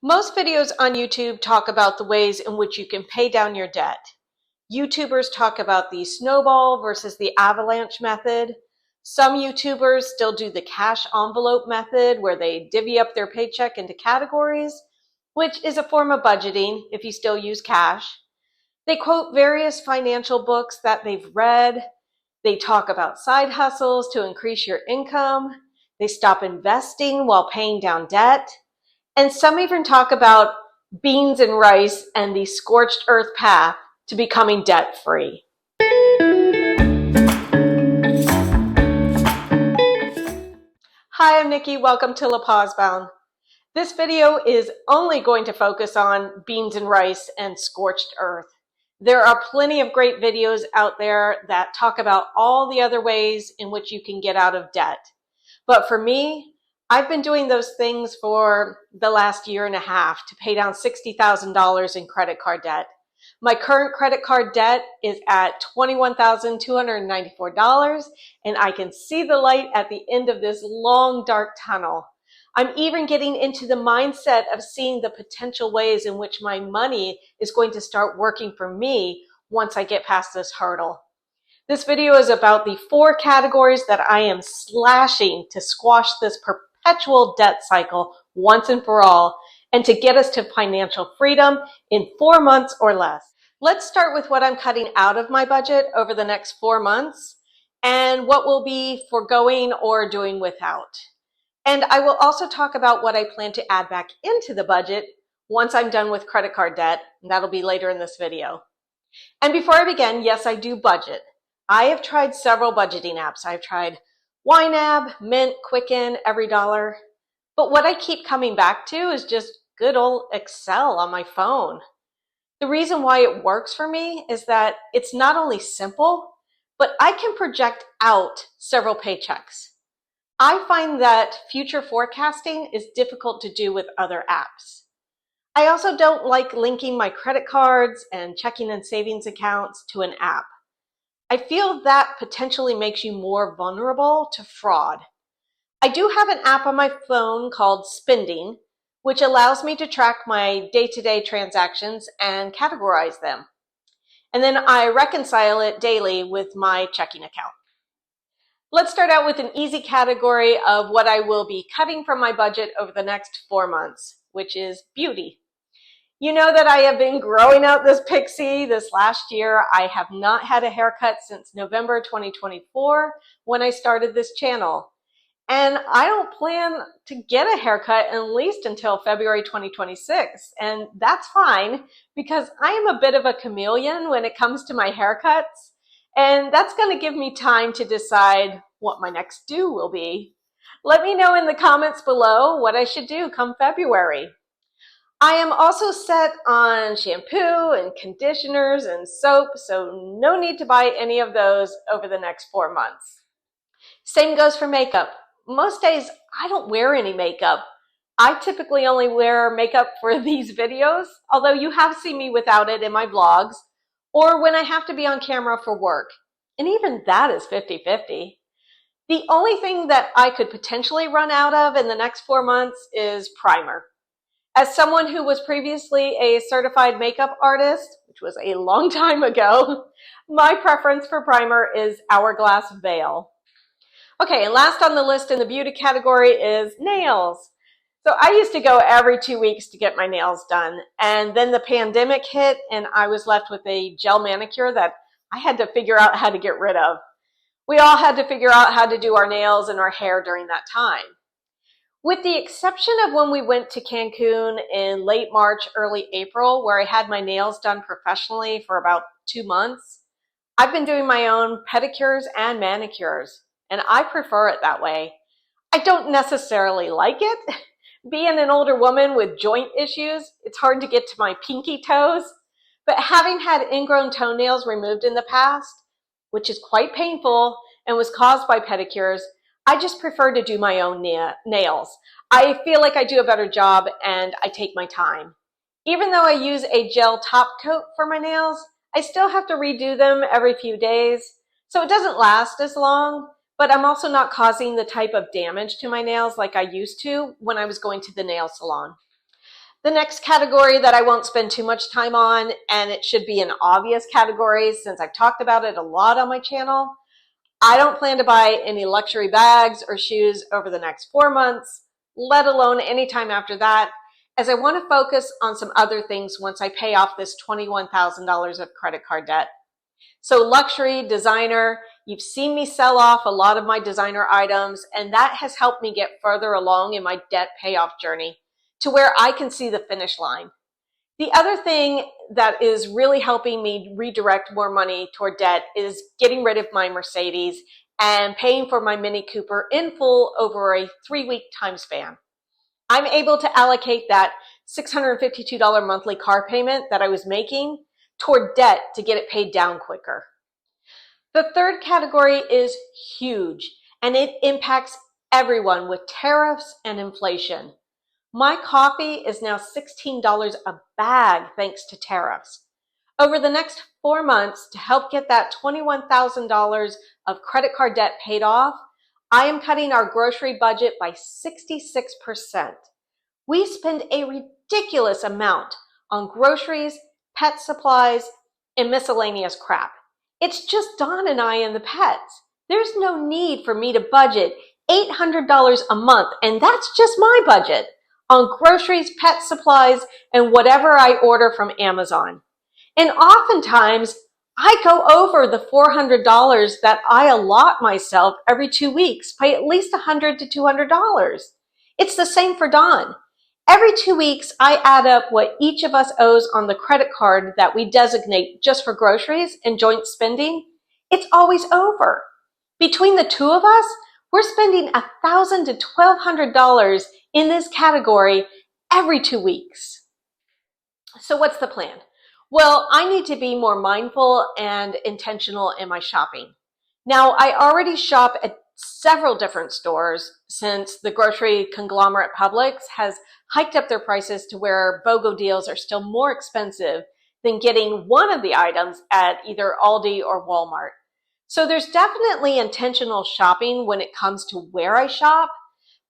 Most videos on YouTube talk about the ways in which you can pay down your debt. YouTubers talk about the snowball versus the avalanche method. Some YouTubers still do the cash envelope method where they divvy up their paycheck into categories, which is a form of budgeting if you still use cash. They quote various financial books that they've read. They talk about side hustles to increase your income. They stop investing while paying down debt. And some even talk about beans and rice and the scorched earth path to becoming debt-free. Hi, I'm Nikki. Welcome to La Paz Bound. This video is only going to focus on beans and rice and scorched earth. There are plenty of great videos out there that talk about all the other ways in which you can get out of debt. But for me, I've been doing those things for the last year and a half to pay down $60,000 in credit card debt. My current credit card debt is at $21,294, and I can see the light at the end of this long, dark tunnel. I'm even getting into the mindset of seeing the potential ways in which my money is going to start working for me once I get past this hurdle. This video is about the 4 categories that I am slashing to squash this perpetual debt cycle once and for all, and to get us to financial freedom in 4 months or less. Let's start with what I'm cutting out of my budget over the next 4 months and what will be foregoing or doing without. And I will also talk about what I plan to add back into the budget once I'm done with credit card debt, and that'll be later in this video. And before I begin, yes, I do budget. I have tried several budgeting apps. I've tried YNAB, Mint, Quicken, EveryDollar. But what I keep coming back to is just good old Excel on my phone. The reason why it works for me is that it's not only simple, but I can project out several paychecks. I find that future forecasting is difficult to do with other apps. I also don't like linking my credit cards and checking and savings accounts to an app. I feel that potentially makes you more vulnerable to fraud. I do have an app on my phone called Spending, which allows me to track my day-to-day transactions and categorize them. And then I reconcile it daily with my checking account. Let's start out with an easy category of what I will be cutting from my budget over the next 4 months, which is beauty. You know that I have been growing out this pixie this last year. I have not had a haircut since November 2024 when I started this channel. And I don't plan to get a haircut at least until February 2026. And that's fine because I am a bit of a chameleon when it comes to my haircuts. And that's going to give me time to decide what my next do will be. Let me know in the comments below what I should do come February. I am also set on shampoo and conditioners and soap, so no need to buy any of those over the next 4 months. Same goes for makeup. Most days I don't wear any makeup. I typically only wear makeup for these videos, although you have seen me without it in my vlogs, or when I have to be on camera for work. And even that is 50-50. The only thing that I could potentially run out of in the next 4 months is primer. As someone who was previously a certified makeup artist, which was a long time ago, my preference for primer is Hourglass Veil. Okay, and last on the list in the beauty category is nails. So I used to go every 2 weeks to get my nails done, and then the pandemic hit and I was left with a gel manicure that I had to figure out how to get rid of. We all had to figure out how to do our nails and our hair during that time. With the exception of when we went to Cancun in late March, early April, where I had my nails done professionally for about 2 months, I've been doing my own pedicures and manicures, and I prefer it that way. I don't necessarily like it. Being an older woman with joint issues, it's hard to get to my pinky toes, but having had ingrown toenails removed in the past, which is quite painful and was caused by pedicures, I just prefer to do my own nails. I feel like I do a better job and I take my time. Even though I use a gel top coat for my nails, I still have to redo them every few days, so it doesn't last as long, but I'm also not causing the type of damage to my nails like I used to when I was going to the nail salon. The next category that I won't spend too much time on, and it should be an obvious category since I've talked about it a lot on my channel, I don't plan to buy any luxury bags or shoes over the next 4 months, let alone any time after that, as I want to focus on some other things once I pay off this $21,000 of credit card debt. So luxury, designer, you've seen me sell off a lot of my designer items, and that has helped me get further along in my debt payoff journey to where I can see the finish line. The other thing that is really helping me redirect more money toward debt is getting rid of my Mercedes and paying for my Mini Cooper in full over a 3-week time span. I'm able to allocate that $652 monthly car payment that I was making toward debt to get it paid down quicker. The third category is huge, and it impacts everyone with tariffs and inflation. My coffee is now $16 a bag thanks to tariffs. Over the next 4 months, to help get that $21,000 of credit card debt paid off, I am cutting our grocery budget by 66%. We spend a ridiculous amount on groceries, pet supplies, and miscellaneous crap. It's just Dawn and I and the pets. There's no need for me to budget $800 a month, and that's just my budget, on groceries, pet supplies, and whatever I order from Amazon. And oftentimes, I go over the $400 that I allot myself every 2 weeks by at least $100 to $200. It's the same for Dawn. Every 2 weeks, I add up what each of us owes on the credit card that we designate just for groceries and joint spending. It's always over. Between the two of us, we're spending $1,000 to $1,200 in this category every 2 weeks. So what's the plan? Well, I need to be more mindful and intentional in my shopping. Now, I already shop at several different stores since the grocery conglomerate Publix has hiked up their prices to where BOGO deals are still more expensive than getting one of the items at either Aldi or Walmart. So there's definitely intentional shopping when it comes to where I shop,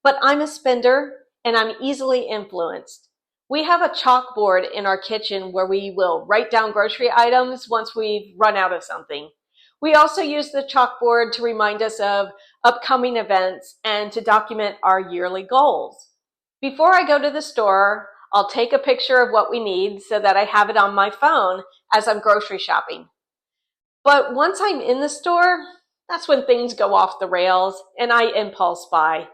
but I'm a spender and I'm easily influenced. We have a chalkboard in our kitchen where we will write down grocery items once we've run out of something. We also use the chalkboard to remind us of upcoming events and to document our yearly goals. Before I go to the store, I'll take a picture of what we need so that I have it on my phone as I'm grocery shopping. But once I'm in the store, that's when things go off the rails and I impulse buy.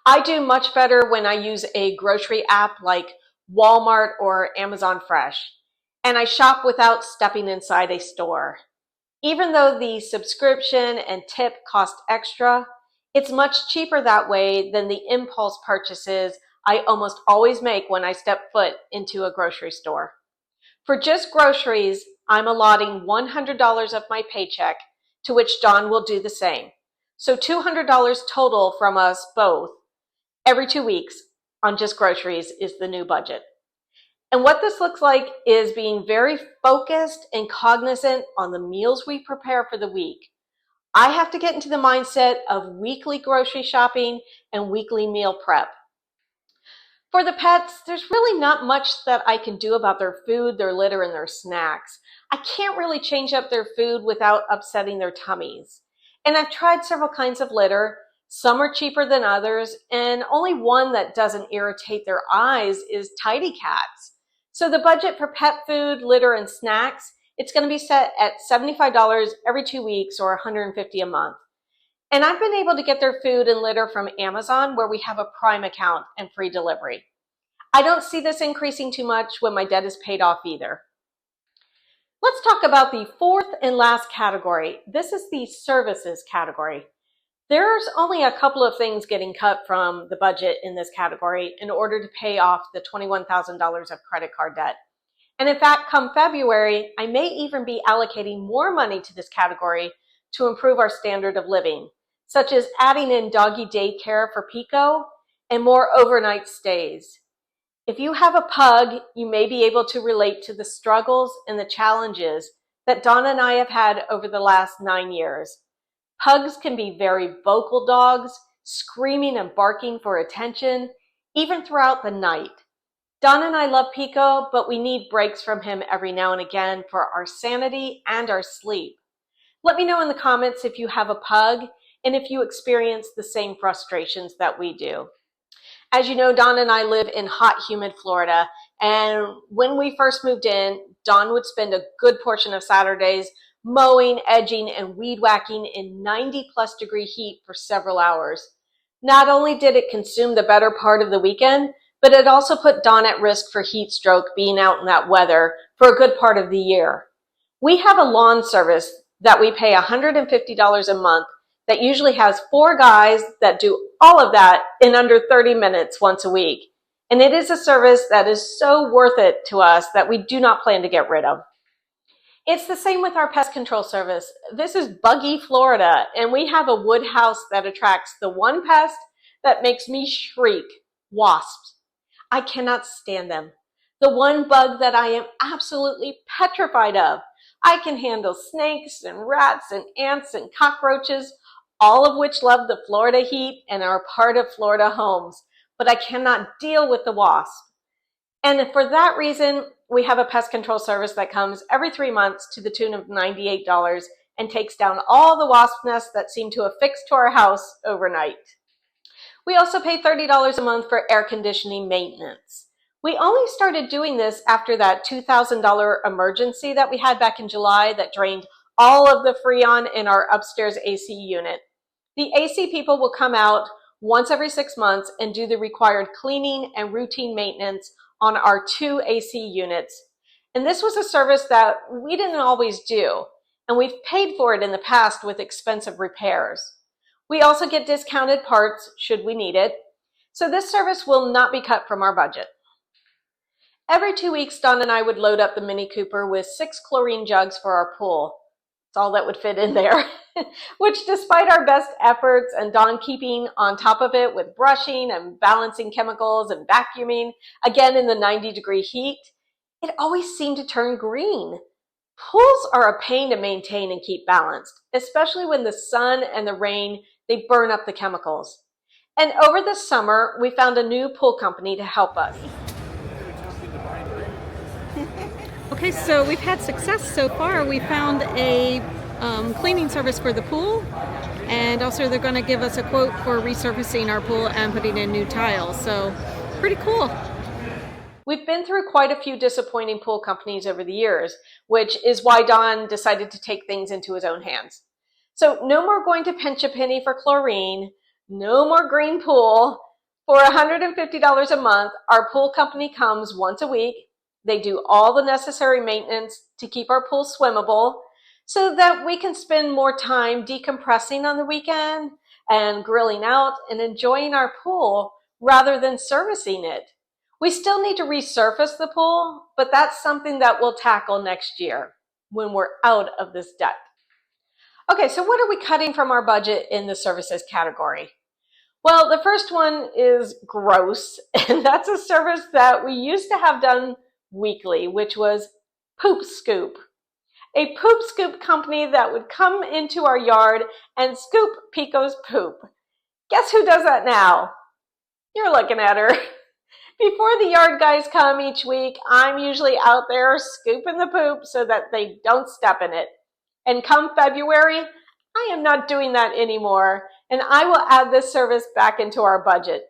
I do much better when I use a grocery app like Walmart or Amazon Fresh, and I shop without stepping inside a store. Even though the subscription and tip cost extra, it's much cheaper that way than the impulse purchases I almost always make when I step foot into a grocery store. For just groceries, I'm allotting $100 of my paycheck, to which Dawn will do the same. So $200 total from us both every 2 weeks on just groceries is the new budget. And what this looks like is being very focused and cognizant on the meals we prepare for the week. I have to get into the mindset of weekly grocery shopping and weekly meal prep. For the pets, there's really not much that I can do about their food, their litter, and their snacks. I can't really change up their food without upsetting their tummies. And I've tried several kinds of litter. Some are cheaper than others, and only one that doesn't irritate their eyes is Tidy Cats. So the budget for pet food, litter, and snacks, it's going to be set at $75 every 2 weeks or $150 a month. And I've been able to get their food and litter from Amazon, where we have a Prime account and free delivery. I don't see this increasing too much when my debt is paid off either. Let's talk about the fourth and last category. This is the services category. There's only a couple of things getting cut from the budget in this category in order to pay off the $21,000 of credit card debt. And in fact, come February, I may even be allocating more money to this category to improve our standard of living, such as adding in doggy daycare for Pico and more overnight stays. If you have a pug, you may be able to relate to the struggles and the challenges that Donna and I have had over the last 9 years. Pugs can be very vocal dogs, screaming and barking for attention, even throughout the night. Don and I love Pico, but we need breaks from him every now and again for our sanity and our sleep. Let me know in the comments if you have a pug and if you experience the same frustrations that we do. As you know, Don and I live in hot, humid Florida, and when we first moved in, Don would spend a good portion of Saturdays mowing, edging, and weed whacking in 90+ degree heat for several hours. Not only did it consume the better part of the weekend, but it also put Don at risk for heat stroke being out in that weather for a good part of the year. We have a lawn service that we pay $150 a month that usually has 4 guys that do all of that in under 30 minutes once a week. And it is a service that is so worth it to us that we do not plan to get rid of. It's the same with our pest control service. This is Buggy, Florida, and we have a wood house that attracts the one pest that makes me shriek, wasps. I cannot stand them. The one bug that I am absolutely petrified of. I can handle snakes and rats and ants and cockroaches, all of which love the Florida heat and are part of Florida homes, but I cannot deal with the wasp. And for that reason, we have a pest control service that comes every 3 months to the tune of $98 and takes down all the wasp nests that seem to affix to our house overnight. We also pay $30 a month for air conditioning maintenance. We only started doing this after that $2,000 emergency that we had back in July that drained all of the Freon in our upstairs AC unit. The AC people will come out once every 6 months and do the required cleaning and routine maintenance on our 2 AC units. And this was a service that we didn't always do, and we've paid for it in the past with expensive repairs. We also get discounted parts should we need it, so this service will not be cut from our budget. Every 2 weeks, Don and I would load up the Mini Cooper with 6 chlorine jugs for our pool. It's all that would fit in there, which despite our best efforts and Don keeping on top of it with brushing and balancing chemicals and vacuuming, again in the 90-degree heat, it always seemed to turn green. Pools are a pain to maintain and keep balanced, especially when the sun and the rain, they burn up the chemicals. And over the summer, we found a new pool company to help us. Okay, so we've had success so far. We found a cleaning service for the pool, and also they're going to give us a quote for resurfacing our pool and putting in new tiles. So pretty cool. We've been through quite a few disappointing pool companies over the years, which is why Don decided to take things into his own hands. So no more going to pinch a penny for chlorine, no more green pool. For $150 a month, our pool company comes once a week. They do all the necessary maintenance to keep our pool swimmable so that we can spend more time decompressing on the weekend and grilling out and enjoying our pool rather than servicing it. We still need to resurface the pool, but that's something that we'll tackle next year when we're out of this debt. Okay, so what are we cutting from our budget in the services category? Well, the first one is gross, and that's a service that we used to have done weekly, which was Poop Scoop. A poop scoop company that would come into our yard and scoop Pico's poop. Guess who does that now? You're looking at her. Before the yard guys come each week, I'm usually out there scooping the poop so that they don't step in it. And come February, I am not doing that anymore, and I will add this service back into our budget.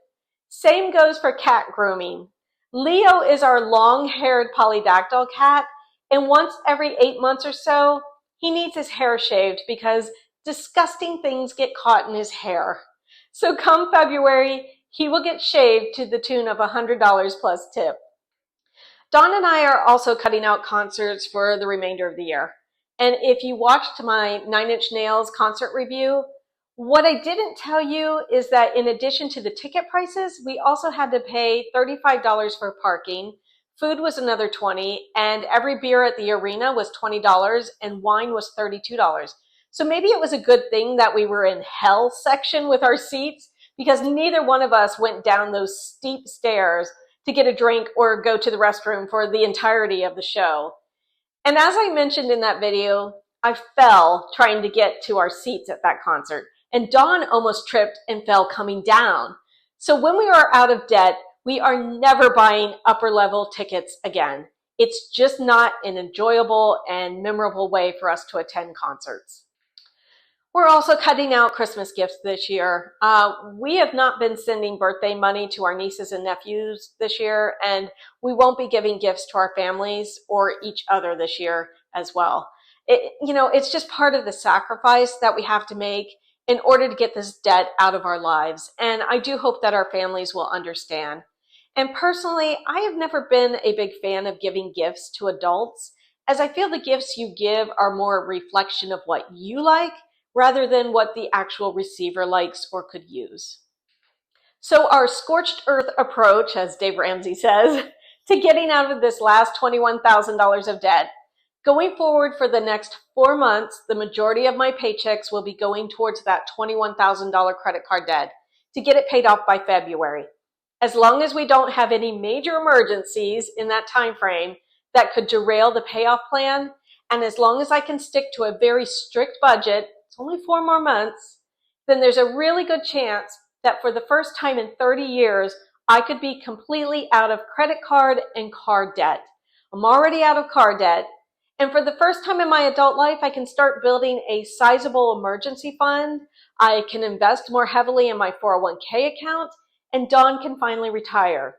Same goes for cat grooming. Leo is our long-haired polydactyl cat, and once every 8 months or so, he needs his hair shaved because disgusting things get caught in his hair. So come February, he will get shaved to the tune of $100 plus tip. Don and I are also cutting out concerts for the remainder of the year. And if you watched my 9 Inch Nails concert review, what I didn't tell you is that in addition to the ticket prices, we also had to pay $35 for parking. Food was another $20, and every beer at the arena was $20, and wine was $32. So maybe it was a good thing that we were in hell section with our seats, because neither one of us went down those steep stairs to get a drink or go to the restroom for the entirety of the show. And as I mentioned in that video, I fell trying to get to our seats at that concert, and Dawn almost tripped and fell coming down. So when we were out of debt, We are never buying upper level tickets again. It's just not an enjoyable and memorable way for us to attend concerts. We're also cutting out Christmas gifts this year. We have not been sending birthday money to our nieces and nephews this year, and we won't be giving gifts to our families or each other this year as well. It's just part of the sacrifice that we have to make in order to get this debt out of our lives. And I do hope that our families will understand. And personally, I have never been a big fan of giving gifts to adults, as I feel the gifts you give are more a reflection of what you like rather than what the actual receiver likes or could use. So our scorched earth approach, as Dave Ramsey says, to getting out of this last $21,000 of debt. Going forward for the next 4 months, the majority of my paychecks will be going towards that $21,000 credit card debt to get it paid off by February. As long as we don't have any major emergencies in that time frame that could derail the payoff plan, and as long as I can stick to a very strict budget, it's only 4 more months, then there's a really good chance that for the first time in 30 years, I could be completely out of credit card and car debt. I'm already out of car debt. And for the first time in my adult life, I can start building a sizable emergency fund. I can invest more heavily in my 401k account, and Dawn can finally retire.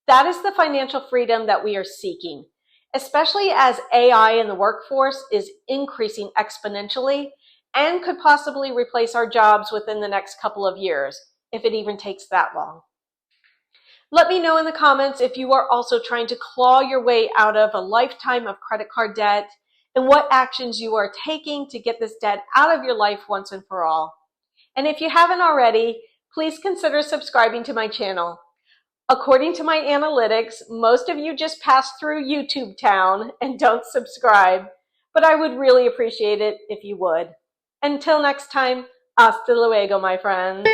That is the financial freedom that we are seeking, especially as AI in the workforce is increasing exponentially and could possibly replace our jobs within the next couple of years, if it even takes that long. Let me know in the comments if you are also trying to claw your way out of a lifetime of credit card debt and what actions you are taking to get this debt out of your life once and for all. And if you haven't already, please consider subscribing to my channel. According to my analytics, most of you just pass through YouTube town and don't subscribe, but I would really appreciate it if you would. Until next time, hasta luego, my friends.